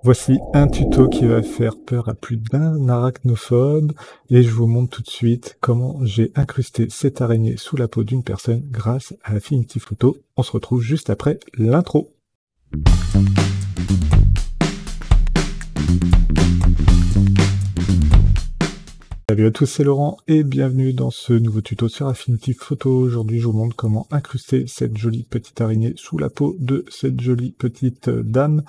Voici un tuto qui va faire peur à plus d'un arachnophobe et je vous montre tout de suite comment j'ai incrusté cette araignée sous la peau d'une personne grâce à Affinity Photo. On se retrouve juste après l'intro. Salut à tous, c'est Laurent et bienvenue dans ce nouveau tuto sur Affinity Photo. Aujourd'hui, je vous montre comment incruster cette jolie petite araignée sous la peau de cette jolie petite dame.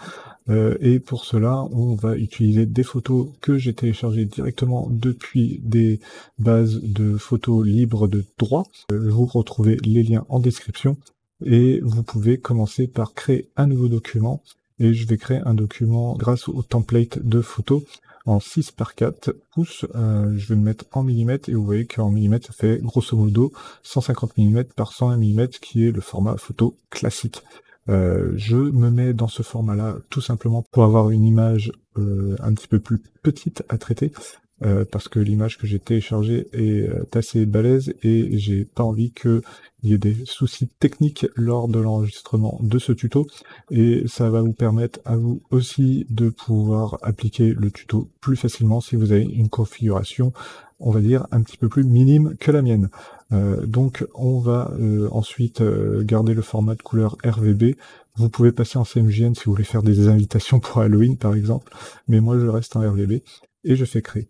Et pour cela, on va utiliser des photos que j'ai téléchargées directement depuis des bases de photos libres de droit. Vous retrouvez les liens en description et vous pouvez commencer par créer un nouveau document. Et je vais créer un document grâce au template de photos en 6 par 4 pouces. Je vais me mettre en millimètres et vous voyez qu'en millimètres, ça fait grosso modo 150 mm par 101 mm qui est le format photo classique. Je me mets dans ce format-là tout simplement pour avoir une image un petit peu plus petite à traiter, parce que l'image que j'ai téléchargée est assez balèze et j'ai pas envie qu'il y ait des soucis techniques lors de l'enregistrement de ce tuto, et ça va vous permettre à vous aussi de pouvoir appliquer le tuto plus facilement si vous avez une configuration, on va dire, un petit peu plus minime que la mienne. Donc on va ensuite garder le format de couleur RGB. Vous pouvez passer en CMJN si vous voulez faire des invitations pour Halloween par exemple, mais moi je reste en RGB et je fais créer.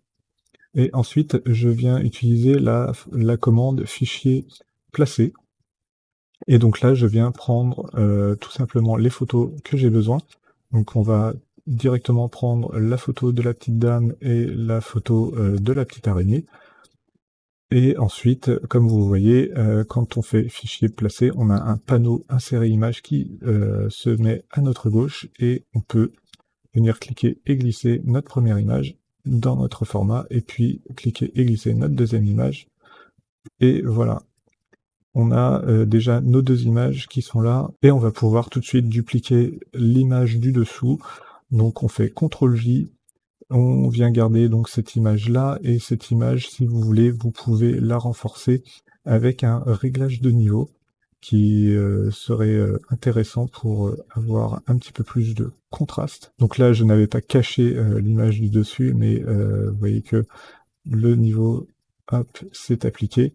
Et ensuite je viens utiliser la commande fichier placer. Et donc là je viens prendre tout simplement les photos que j'ai besoin. Donc on va directement prendre la photo de la petite dame et la photo de la petite araignée. Et ensuite, comme vous voyez, quand on fait fichier placé, on a un panneau inséré image qui se met à notre gauche et on peut venir cliquer et glisser notre première image dans notre format et puis cliquer et glisser notre deuxième image. Et voilà, on a déjà nos deux images qui sont là et on va pouvoir tout de suite dupliquer l'image du dessous. Donc on fait CTRL-J. On vient garder donc cette image-là, et cette image, si vous voulez, vous pouvez la renforcer avec un réglage de niveau qui serait intéressant pour avoir un petit peu plus de contraste. Donc là, je n'avais pas caché l'image du dessus, mais vous voyez que le niveau, hop, s'est appliqué.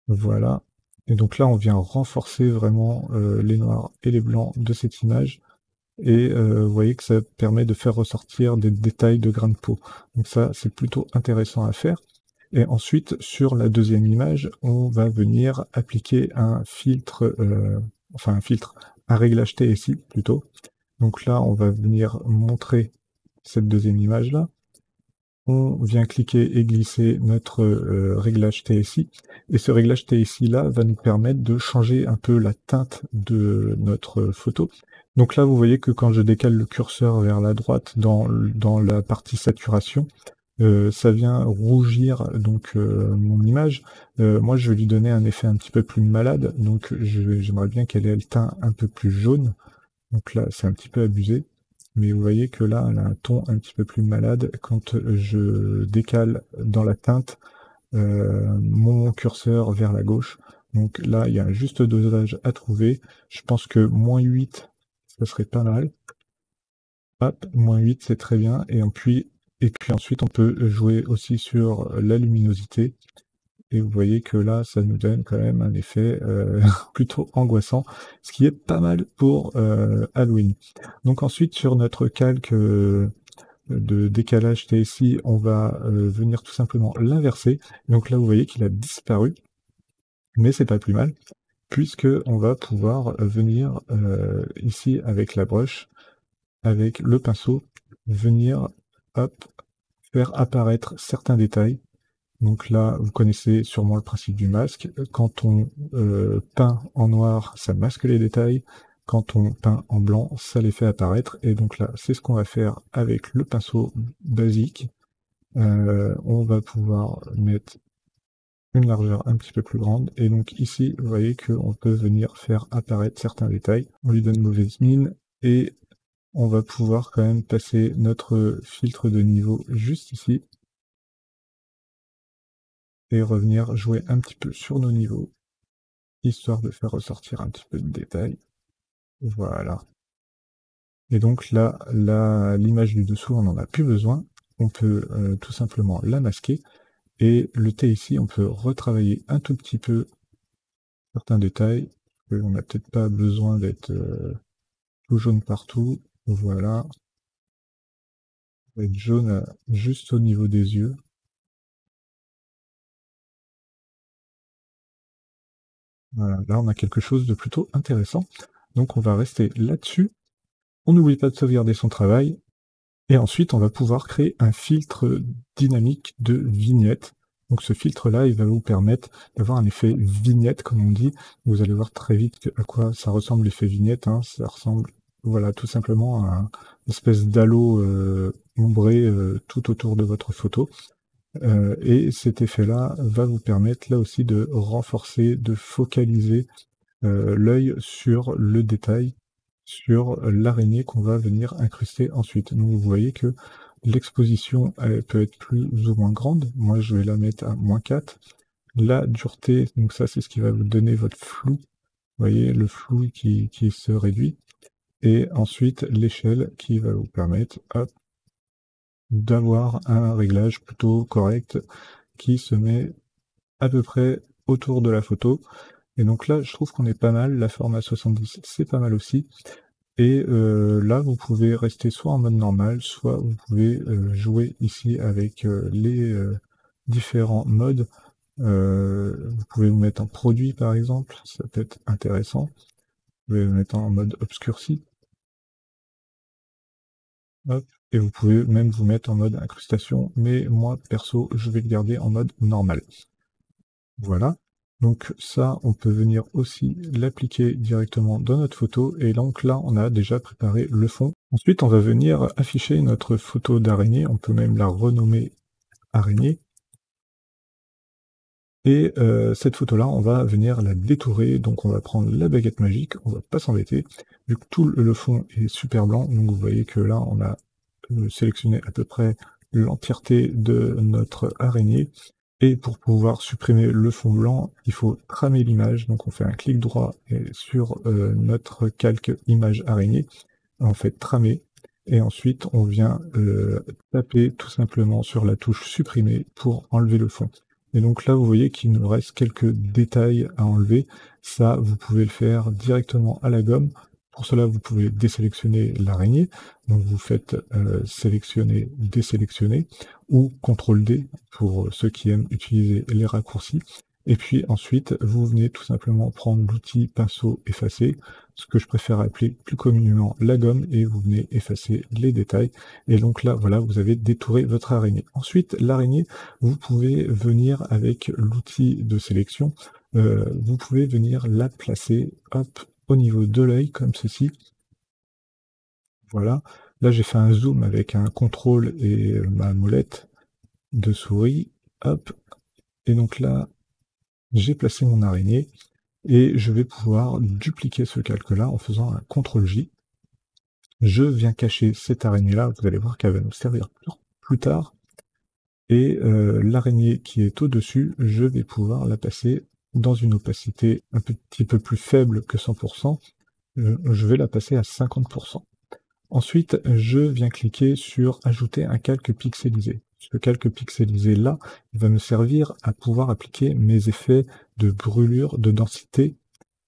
Voilà. Et donc là, on vient renforcer vraiment les noirs et les blancs de cette image. Et vous voyez que ça permet de faire ressortir des détails de grains de peau. Donc ça, c'est plutôt intéressant à faire. Et ensuite, sur la deuxième image, on va venir appliquer un filtre, un réglage TSI plutôt. Donc là, on va venir montrer cette deuxième image-là. On vient cliquer et glisser notre réglage TSI. Et ce réglage TSI-là va nous permettre de changer un peu la teinte de notre photo. Donc là, vous voyez que quand je décale le curseur vers la droite dans la partie saturation, ça vient rougir donc mon image. Moi, je vais lui donner un effet un petit peu plus malade, donc j'aimerais bien qu'elle ait le teint un peu plus jaune. Donc là, c'est un petit peu abusé. Mais vous voyez que là, elle a un ton un petit peu plus malade quand je décale dans la teinte mon curseur vers la gauche. Donc là, il y a un juste dosage à trouver. Je pense que -8, ça serait pas mal. Hop, -8, c'est très bien. Et puis ensuite, on peut jouer aussi sur la luminosité. Et vous voyez que là, ça nous donne quand même un effet plutôt angoissant, ce qui est pas mal pour Halloween. Donc ensuite, sur notre calque de décalage TSI, on va venir tout simplement l'inverser. Donc là, vous voyez qu'il a disparu, mais c'est pas plus mal, puisque on va pouvoir venir ici avec la brush, avec le pinceau, venir hop, faire apparaître certains détails. Donc là, vous connaissez sûrement le principe du masque. Quand on peint en noir, ça masque les détails. Quand on peint en blanc, ça les fait apparaître. Et donc là, c'est ce qu'on va faire avec le pinceau basique. On va pouvoir mettre une largeur un petit peu plus grande. Et donc ici, vous voyez qu'on peut venir faire apparaître certains détails. On lui donne mauvaise mine et on va pouvoir quand même passer notre filtre de niveau juste ici et revenir jouer un petit peu sur nos niveaux, histoire de faire ressortir un petit peu de détails. Voilà. Et donc là, l'image du dessous, on n'en a plus besoin. On peut tout simplement la masquer. Et le thé ici, on peut retravailler un tout petit peu certains détails. On n'a peut-être pas besoin d'être tout jaune partout. Voilà, être jaune juste au niveau des yeux. Voilà, là on a quelque chose de plutôt intéressant. Donc on va rester là-dessus. On n'oublie pas de sauvegarder son travail. Et ensuite, on va pouvoir créer un filtre dynamique de vignette. Donc ce filtre-là, il va vous permettre d'avoir un effet vignette, comme on dit. Vous allez voir très vite à quoi ça ressemble l'effet vignette. Hein. Ça ressemble, voilà, tout simplement à une espèce d'halo ombré tout autour de votre photo. Et cet effet-là va vous permettre là aussi de renforcer, de focaliser l'œil sur le détail, sur l'araignée qu'on va venir incruster ensuite. Donc vous voyez que l'exposition elle peut être plus ou moins grande. Moi je vais la mettre à -4. La dureté, donc ça c'est ce qui va vous donner votre flou. Vous voyez le flou qui se réduit. Et ensuite l'échelle qui va vous permettre d'avoir un réglage plutôt correct qui se met à peu près autour de la photo. Et donc là, je trouve qu'on est pas mal. La forme à 70, c'est pas mal aussi. Et là, vous pouvez rester soit en mode normal, soit vous pouvez jouer ici avec les différents modes. Vous pouvez vous mettre en produit, par exemple. Ça peut être intéressant. Vous pouvez vous mettre en mode obscurci. Hop. Et vous pouvez même vous mettre en mode incrustation. Mais moi, perso, je vais le garder en mode normal. Voilà. Donc ça, on peut venir aussi l'appliquer directement dans notre photo. Et donc là, on a déjà préparé le fond. Ensuite, on va venir afficher notre photo d'araignée. On peut même la renommer araignée. Et cette photo-là, on va venir la détourer. Donc on va prendre la baguette magique. On va pas s'embêter. Vu que tout le fond est super blanc, donc vous voyez que là, on a sélectionné à peu près l'entièreté de notre araignée. Et pour pouvoir supprimer le fond blanc, il faut tramer l'image. Donc on fait un clic droit sur notre calque image araignée. On fait tramer. Et ensuite, on vient taper tout simplement sur la touche supprimer pour enlever le fond. Et donc là, vous voyez qu'il nous reste quelques détails à enlever. Ça, vous pouvez le faire directement à la gomme. Pour cela, vous pouvez désélectionner l'araignée. Donc vous faites sélectionner, désélectionner, ou CTRL-D pour ceux qui aiment utiliser les raccourcis. Et puis ensuite, vous venez tout simplement prendre l'outil pinceau effacer, ce que je préfère appeler plus communément la gomme, et vous venez effacer les détails. Et donc là, voilà, vous avez détouré votre araignée. Ensuite, l'araignée, vous pouvez venir avec l'outil de sélection, vous pouvez venir la placer, hop, au niveau de l'œil, comme ceci. Voilà. Là, j'ai fait un zoom avec un contrôle et ma molette de souris. Hop. Et donc là, j'ai placé mon araignée et je vais pouvoir dupliquer ce calque-là en faisant un CTRL-J. Je viens cacher cette araignée-là. Vous allez voir qu'elle va nous servir plus tard. Et l'araignée qui est au-dessus, je vais pouvoir la passer dans une opacité un petit peu plus faible que 100%. Je vais la passer à 50%. Ensuite, je viens cliquer sur ajouter un calque pixelisé. Ce calque pixelisé là, il va me servir à pouvoir appliquer mes effets de brûlure, de densité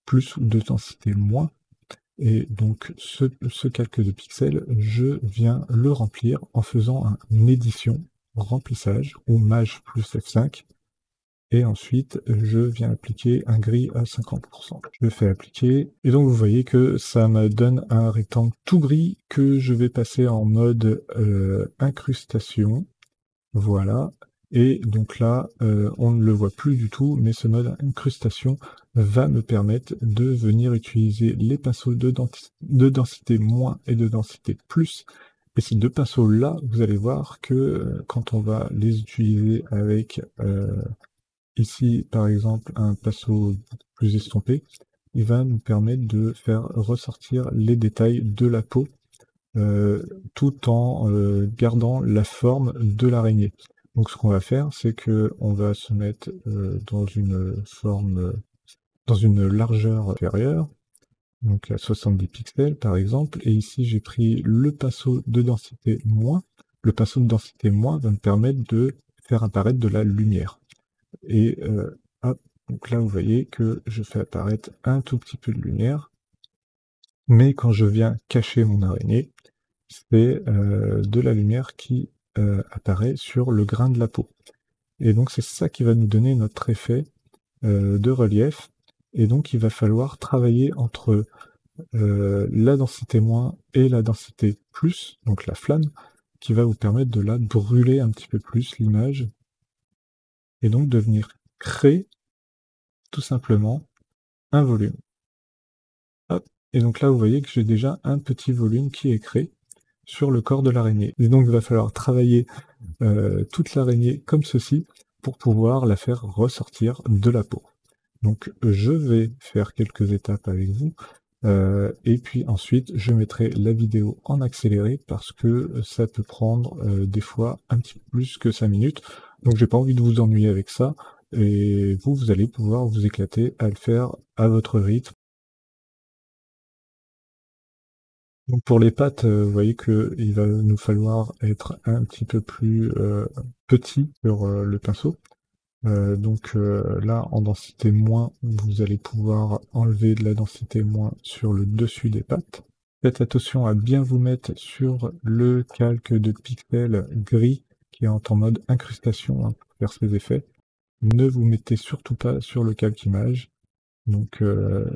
plus ou de densité moins. Et donc ce calque de pixels, je viens le remplir en faisant un édition, remplissage ou maj plus F5. Et ensuite, je viens appliquer un gris à 50%. Je le fais appliquer, et donc vous voyez que ça me donne un rectangle tout gris que je vais passer en mode incrustation. Voilà. Et donc là, on ne le voit plus du tout, mais ce mode incrustation va me permettre de venir utiliser les pinceaux de densité moins et de densité plus. Et ces deux pinceaux-là, vous allez voir que quand on va les utiliser avec ici, par exemple, un pinceau plus estompé, il va nous permettre de faire ressortir les détails de la peau tout en gardant la forme de l'araignée. Donc ce qu'on va faire, c'est que on va se mettre dans une forme, dans une largeur inférieure. donc à 70 pixels par exemple, et ici j'ai pris le pinceau de densité moins. Le pinceau de densité moins va me permettre de faire apparaître de la lumière. Et hop, donc là vous voyez que je fais apparaître un tout petit peu de lumière, mais quand je viens cacher mon araignée, c'est de la lumière qui apparaît sur le grain de la peau. Et donc c'est ça qui va nous donner notre effet de relief. Et donc il va falloir travailler entre la densité moins et la densité plus, donc la flamme, qui va vous permettre de la brûler un petit peu plus l'image, et donc de venir créer tout simplement un volume. Hop. Et donc là vous voyez que j'ai déjà un petit volume qui est créé sur le corps de l'araignée. Et donc il va falloir travailler toute l'araignée comme ceci pour pouvoir la faire ressortir de la peau. Donc je vais faire quelques étapes avec vous, et puis ensuite je mettrai la vidéo en accéléré parce que ça peut prendre des fois un petit peu plus que 5 minutes. Donc j'ai pas envie de vous ennuyer avec ça, et vous allez pouvoir vous éclater à le faire à votre rythme. Donc pour les pattes, vous voyez qu'il va nous falloir être un petit peu plus petit sur le pinceau. Donc là, en densité moins, vous allez pouvoir enlever de la densité moins sur le dessus des pattes. Faites attention à bien vous mettre sur le calque de pixels gris qui est en mode incrustation hein, pour faire ses effets. Ne vous mettez surtout pas sur le calque image. Donc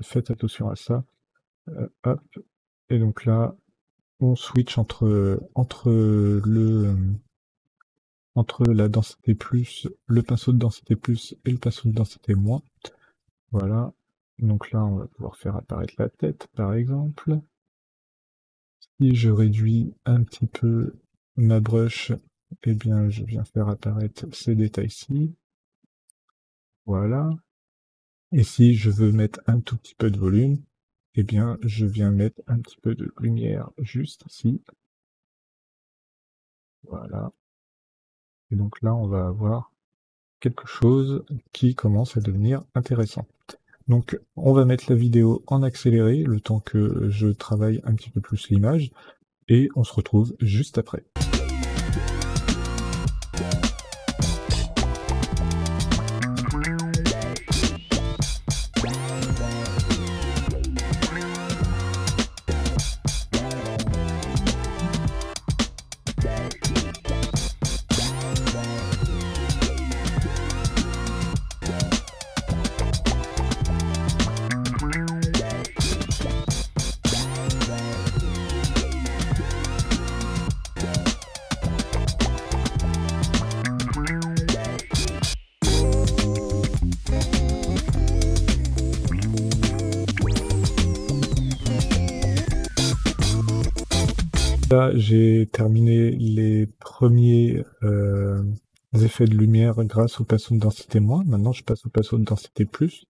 faites attention à ça. Hop. Et donc là, on switch entre la densité plus, le pinceau de densité plus et le pinceau de densité moins. Voilà. Donc là, on va pouvoir faire apparaître la tête, par exemple. Si je réduis un petit peu ma brush, eh bien, je viens faire apparaître ces détails-ci. Voilà. Et si je veux mettre un tout petit peu de volume, eh bien, je viens mettre un petit peu de lumière juste ici. Voilà. Et donc là, on va avoir quelque chose qui commence à devenir intéressant. Donc, on va mettre la vidéo en accéléré, le temps que je travaille un petit peu plus l'image, et on se retrouve juste après. Là, j'ai terminé les premiers effets de lumière grâce au pinceau de densité moins. Maintenant, je passe au pinceau de densité plus,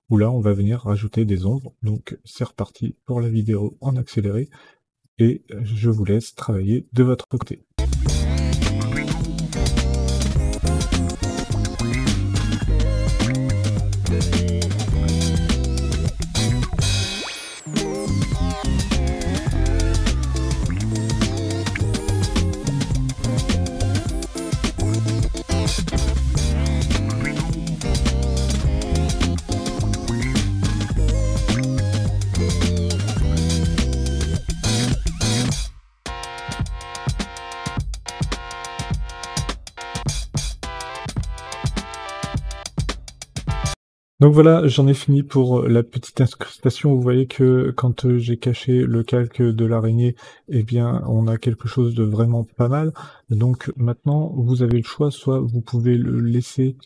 où là, on va venir rajouter des ombres. Donc, c'est reparti pour la vidéo en accéléré, et je vous laisse travailler de votre côté. Donc voilà, j'en ai fini pour la petite incrustation. Vous voyez que quand j'ai caché le calque de l'araignée, eh bien, on a quelque chose de vraiment pas mal. Donc maintenant, vous avez le choix, soit vous pouvez le laisser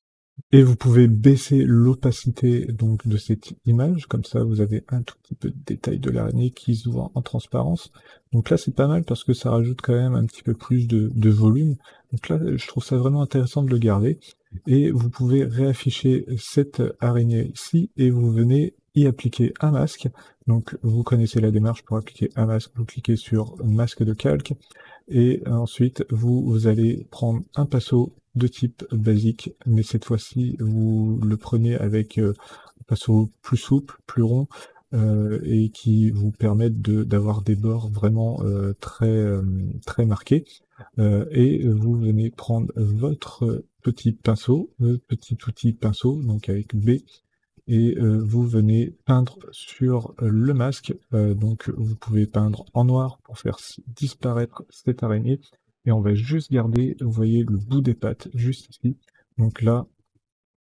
et vous pouvez baisser l'opacité donc de cette image, comme ça vous avez un tout petit peu de détail de l'araignée qui se voit en transparence. Donc là c'est pas mal parce que ça rajoute quand même un petit peu plus de volume. Donc là je trouve ça vraiment intéressant de le garder. Et vous pouvez réafficher cette araignée ici et vous venez y appliquer un masque. Donc vous connaissez la démarche pour appliquer un masque, vous cliquez sur masque de calque et ensuite vous allez prendre un pinceau de type basique, mais cette fois-ci vous le prenez avec un pinceau plus souple, plus rond, et qui vous permettent d'avoir des bords vraiment très marqués. Et vous venez prendre votre petit pinceau, le petit outil pinceau, donc avec B, et vous venez peindre sur le masque. Donc vous pouvez peindre en noir pour faire disparaître cette araignée, et on va juste garder, vous voyez, le bout des pattes juste ici. Donc là,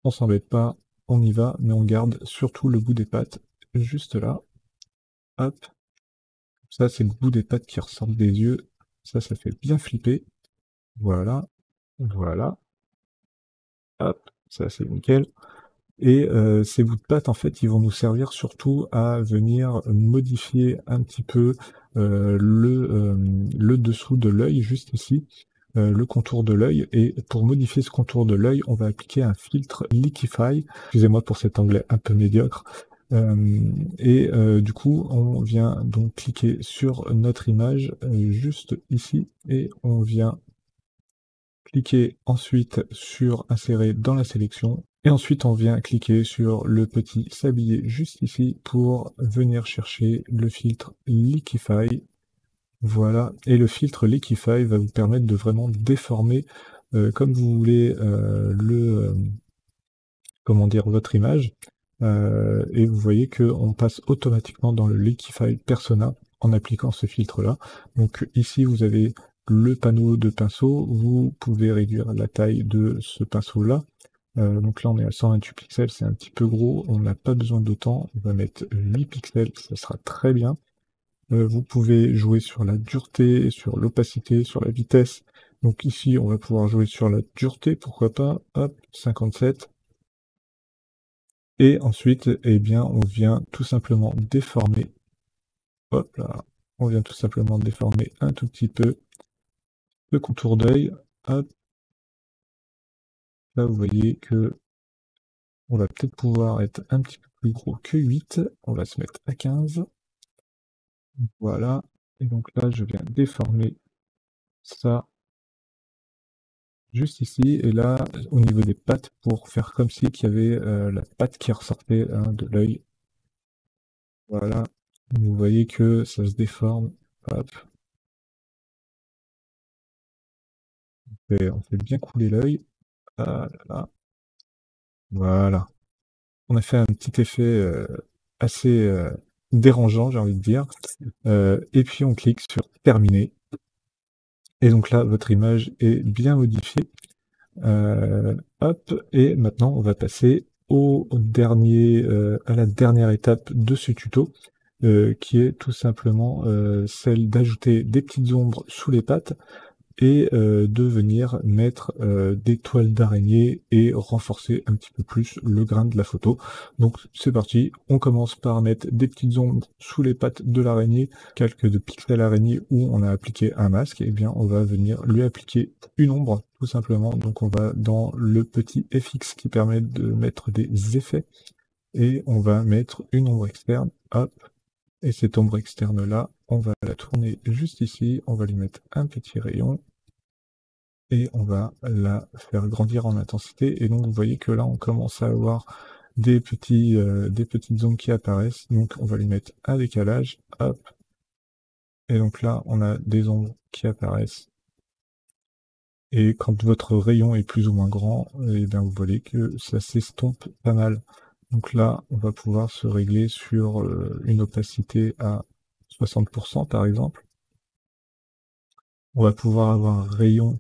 on s'embête pas, on y va, mais on garde surtout le bout des pattes juste là. Hop, ça c'est le bout des pattes qui ressortent des yeux, ça fait bien flipper. Voilà, voilà, hop, ça c'est nickel. Et ces bouts de pâte, en fait, ils vont nous servir surtout à venir modifier un petit peu le dessous de l'œil, juste ici, le contour de l'œil. Et pour modifier ce contour de l'œil, on va appliquer un filtre Liquify. Excusez-moi pour cet anglais un peu médiocre. Du coup, on vient donc cliquer sur notre image juste ici, et on vient cliquer ensuite sur insérer dans la sélection, et ensuite on vient cliquer sur le petit sablier juste ici pour venir chercher le filtre Liquify. Voilà, et le filtre Liquify va vous permettre de vraiment déformer comme vous voulez comment dire, votre image. Et vous voyez qu'on passe automatiquement dans le Liquify Persona en appliquant ce filtre-là. Donc ici, vous avez le panneau de pinceau. Vous pouvez réduire la taille de ce pinceau-là. Donc là, on est à 128 pixels, c'est un petit peu gros. On n'a pas besoin d'autant. On va mettre 8 pixels, ça sera très bien. Vous pouvez jouer sur la dureté, sur l'opacité, sur la vitesse. Donc ici, on va pouvoir jouer sur la dureté, pourquoi pas. Hop, 57. Et ensuite, eh bien, on vient tout simplement déformer. Hop là, on vient tout simplement déformer un tout petit peu le contour d'œil. Hop, là, vous voyez que on va peut-être pouvoir être un petit peu plus gros que 8. On va se mettre à 15. Voilà. Et donc là, je viens déformer ça juste ici. Et là, au niveau des pattes, pour faire comme si qu'il y avait la patte qui ressortait hein, de l'œil. Voilà. Vous voyez que ça se déforme. Hop. Et on fait bien couler l'œil. Ah là là. Voilà. On a fait un petit effet assez dérangeant, j'ai envie de dire. Et puis on clique sur terminer. Et donc là, votre image est bien modifiée. Hop, et maintenant on va passer à la dernière étape de ce tuto, qui est tout simplement celle d'ajouter des petites ombres sous les pattes et de venir mettre des toiles d'araignée et renforcer un petit peu plus le grain de la photo. Donc c'est parti, on commence par mettre des petites ombres sous les pattes de l'araignée, quelques de pixels araignée où on a appliqué un masque, et bien on va venir lui appliquer une ombre tout simplement. Donc on va dans le petit FX qui permet de mettre des effets, et on va mettre une ombre externe, hop, et cette ombre externe là, on va la tourner juste ici, on va lui mettre un petit rayon, et on va la faire grandir en intensité. Et donc vous voyez que là on commence à avoir des petites zones qui apparaissent. Donc on va lui mettre un décalage, hop. Et donc là on a des ombres qui apparaissent. Et quand votre rayon est plus ou moins grand, et bien vous voyez que ça s'estompe pas mal. Donc là on va pouvoir se régler sur une opacité à 60% par exemple. On va pouvoir avoir un rayon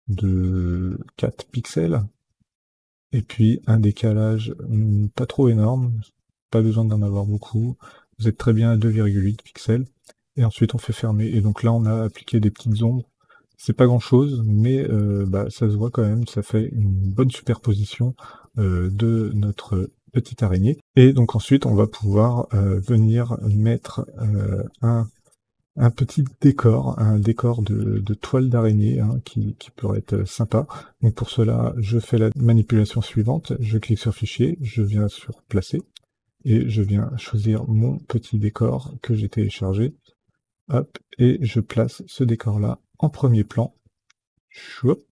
de 4 pixels. Et puis un décalage pas trop énorme, pas besoin d'en avoir beaucoup. Vous êtes très bien à 2,8 pixels. Et ensuite on fait fermer. Et donc là on a appliqué des petites ombres. C'est pas grand chose, mais ça se voit quand même, ça fait une bonne superposition de notre petite araignée. Et donc ensuite on va pouvoir venir mettre un petit décor, un décor de toile d'araignée hein, qui pourrait être sympa. Donc pour cela, je fais la manipulation suivante. Je clique sur Fichier, je viens sur Placer, et je viens choisir mon petit décor que j'ai téléchargé. Hop, et je place ce décor-là en premier plan. Chouop.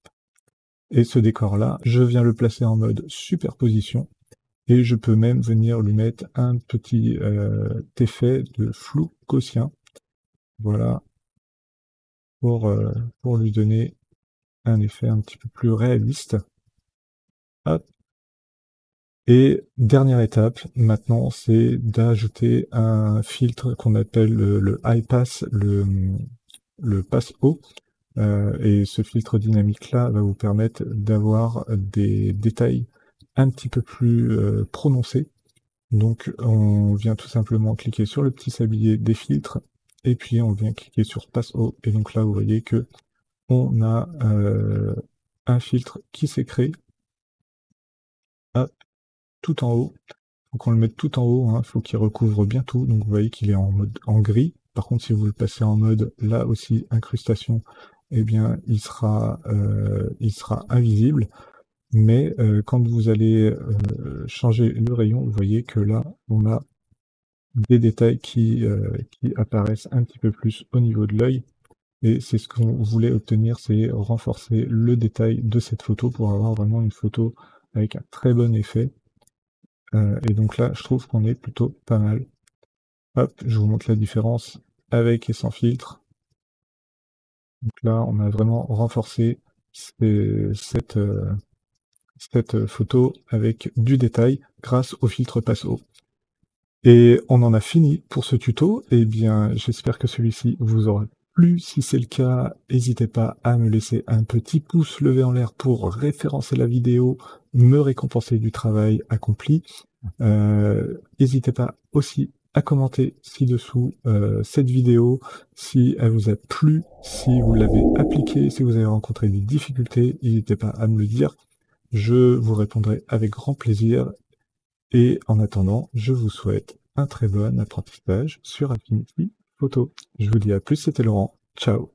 Et ce décor-là, je viens le placer en mode superposition. Et je peux même venir lui mettre un petit effet de flou gaussien. Voilà, pour lui donner un effet un petit peu plus réaliste. Hop. Et dernière étape, maintenant, c'est d'ajouter un filtre qu'on appelle le high pass, le pass haut. Et ce filtre dynamique-là va vous permettre d'avoir des détails un petit peu plus prononcés. Donc on vient tout simplement cliquer sur le petit sablier des filtres, et puis on vient cliquer sur pass haut, et donc là vous voyez que on a un filtre qui s'est créé tout en haut. Faut qu'on le mette tout en haut, hein. Faut qu'il recouvre bien tout. Donc vous voyez qu'il est en mode en gris. Par contre, si vous le passez en mode là aussi incrustation, eh bien il sera invisible. Mais quand vous allez changer le rayon, vous voyez que là on a des détails qui apparaissent un petit peu plus au niveau de l'œil. Et c'est ce qu'on voulait obtenir, c'est renforcer le détail de cette photo pour avoir vraiment une photo avec un très bon effet. Et donc là, je trouve qu'on est plutôt pas mal. Hop, je vous montre la différence avec et sans filtre. Donc là, on a vraiment renforcé cette photo avec du détail grâce au filtre Passo. Et on en a fini pour ce tuto. Eh bien, j'espère que celui-ci vous aura plu. Si c'est le cas, n'hésitez pas à me laisser un petit pouce levé en l'air pour référencer la vidéo, me récompenser du travail accompli. N'hésitez pas aussi à commenter ci-dessous cette vidéo si elle vous a plu, si vous l'avez appliquée, si vous avez rencontré des difficultés, n'hésitez pas à me le dire. Je vous répondrai avec grand plaisir. Et en attendant, je vous souhaite un très bon apprentissage sur Affinity Photo. Je vous dis à plus, c'était Laurent. Ciao.